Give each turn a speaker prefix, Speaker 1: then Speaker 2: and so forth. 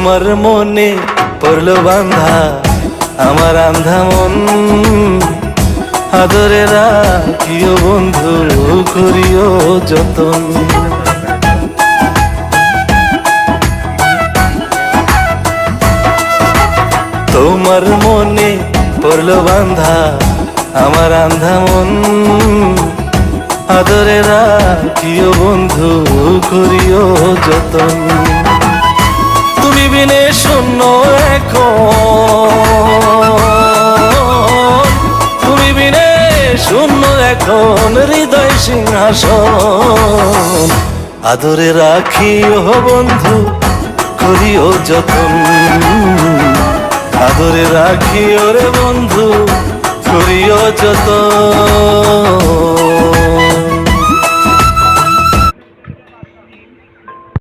Speaker 1: তোমার মনে পড়লো বান্ধা আমার আন্ধা মন, আদরে রাখিও বন্ধু করিও যতন। তোমার মনে পড়লো বান্ধা আমার আন্ধা মন, আদরে রাখিও বন্ধু করিও যতন। তুমি বিনে শূন্য এখন, তুমি বিনে শূন্য এখন হৃদয় সিংহাসন, আদরে রাখিও বন্ধু করিও যতন, আদরে রাখিও রে বন্ধু করিও যতন।